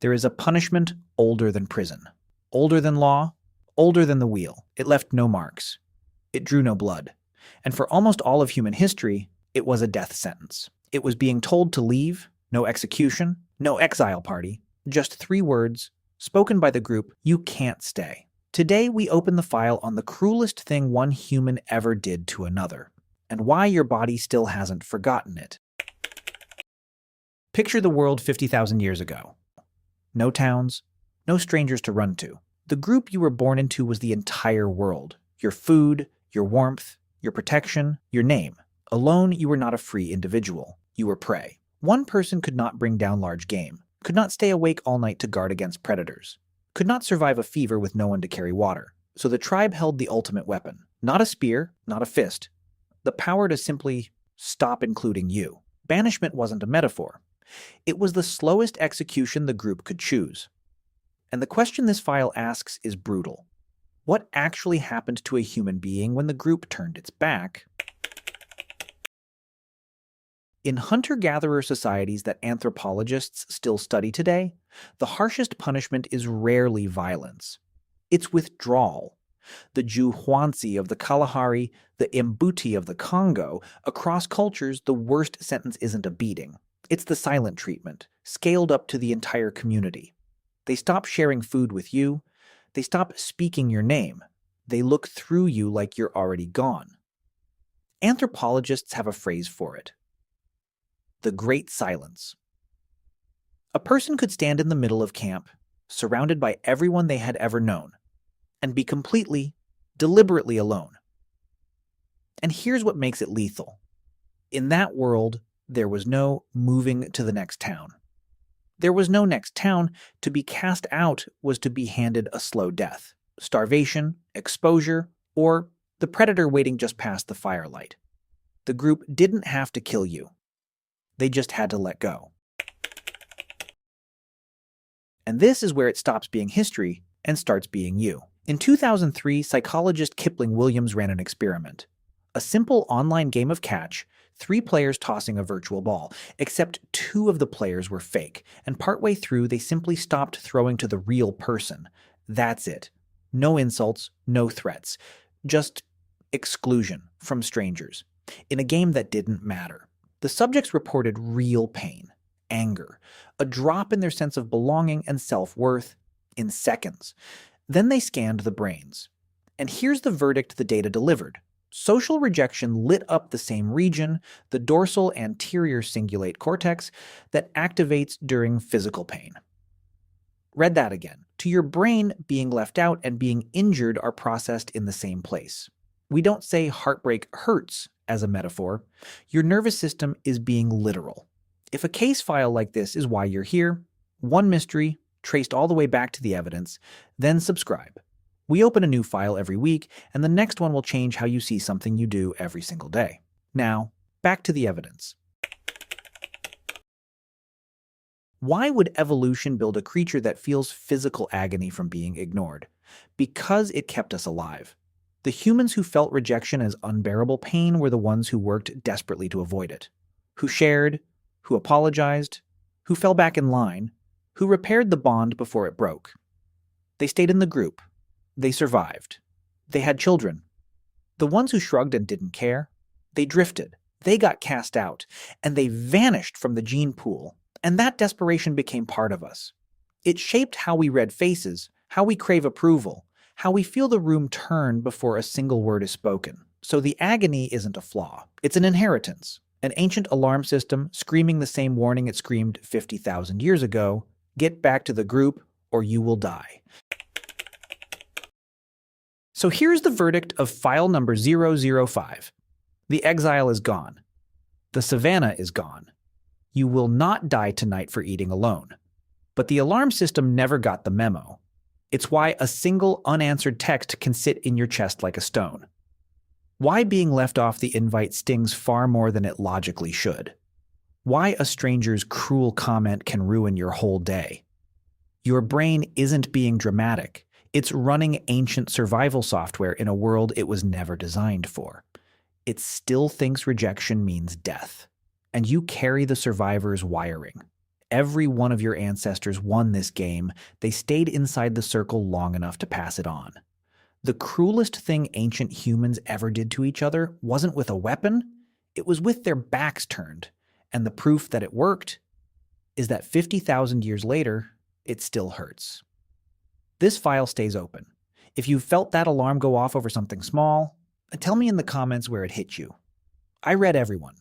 There is a punishment older than prison, older than law, older than the wheel. It left no marks. It drew no blood. And for almost all of human history, it was a death sentence. It was being told to leave, no execution, no exile party, just 3 words, spoken by the group, you can't stay. Today, we open the file on the cruelest thing one human ever did to another, and why your body still hasn't forgotten it. Picture the world 50,000 years ago. No towns, no strangers to run to. The group you were born into was the entire world. Your food, your warmth, your protection, your name. Alone, you were not a free individual. You were prey. One person could not bring down large game, could not stay awake all night to guard against predators, could not survive a fever with no one to carry water. So the tribe held the ultimate weapon. Not a spear, not a fist. The power to simply stop including you. Banishment wasn't a metaphor. It was the slowest execution the group could choose. And the question this file asks is brutal. What actually happened to a human being when the group turned its back? In hunter-gatherer societies that anthropologists still study today, the harshest punishment is rarely violence. It's withdrawal. The Juhuanzi of the Kalahari, the Mbuti of the Congo, across cultures, the worst sentence isn't a beating. It's the silent treatment, scaled up to the entire community. They stop sharing food with you. They stop speaking your name. They look through you like you're already gone. Anthropologists have a phrase for it. The Great Silence. A person could stand in the middle of camp, surrounded by everyone they had ever known, and be completely, deliberately alone. And here's what makes it lethal. In that world, there was no moving to the next town. There was no next town. To be cast out was to be handed a slow death, starvation, exposure, or the predator waiting just past the firelight. The group didn't have to kill you. They just had to let go. And this is where it stops being history and starts being you. In 2003, psychologist Kipling Williams ran an experiment. A simple online game of catch, 3 players tossing a virtual ball, except 2 of the players were fake, and partway through they simply stopped throwing to the real person. That's it. No insults, no threats. Just exclusion from strangers. In a game that didn't matter. The subjects reported real pain, anger, a drop in their sense of belonging and self-worth in seconds. Then they scanned the brains. And here's the verdict the data delivered. Social rejection lit up the same region, the dorsal anterior cingulate cortex, that activates during physical pain. Read that again. To your brain, being left out and being injured are processed in the same place. We don't say heartbreak hurts as a metaphor. Your nervous system is being literal. If a case file like this is why you're here, one mystery, traced all the way back to the evidence, then subscribe. We open a new file every week, and the next one will change how you see something you do every single day. Now, back to the evidence. Why would evolution build a creature that feels physical agony from being ignored? Because it kept us alive. The humans who felt rejection as unbearable pain were the ones who worked desperately to avoid it, who shared, who apologized, who fell back in line, who repaired the bond before it broke. They stayed in the group. They survived. They had children. The ones who shrugged and didn't care, they drifted. They got cast out, and they vanished from the gene pool, and that desperation became part of us. It shaped how we read faces, how we crave approval, how we feel the room turn before a single word is spoken. So the agony isn't a flaw. It's an inheritance. An ancient alarm system screaming the same warning it screamed 50,000 years ago, get back to the group or you will die. So here's the verdict of file number 005. The exile is gone. The savannah is gone. You will not die tonight for eating alone. But the alarm system never got the memo. It's why a single unanswered text can sit in your chest like a stone. Why being left off the invite stings far more than it logically should. Why a stranger's cruel comment can ruin your whole day. Your brain isn't being dramatic. It's running ancient survival software in a world it was never designed for. It still thinks rejection means death. And you carry the survivor's wiring. Every one of your ancestors won this game. They stayed inside the circle long enough to pass it on. The cruelest thing ancient humans ever did to each other wasn't with a weapon, it was with their backs turned. And the proof that it worked is that 50,000 years later, it still hurts. This file stays open. If you felt that alarm go off over something small, tell me in the comments where it hit you. I read everyone.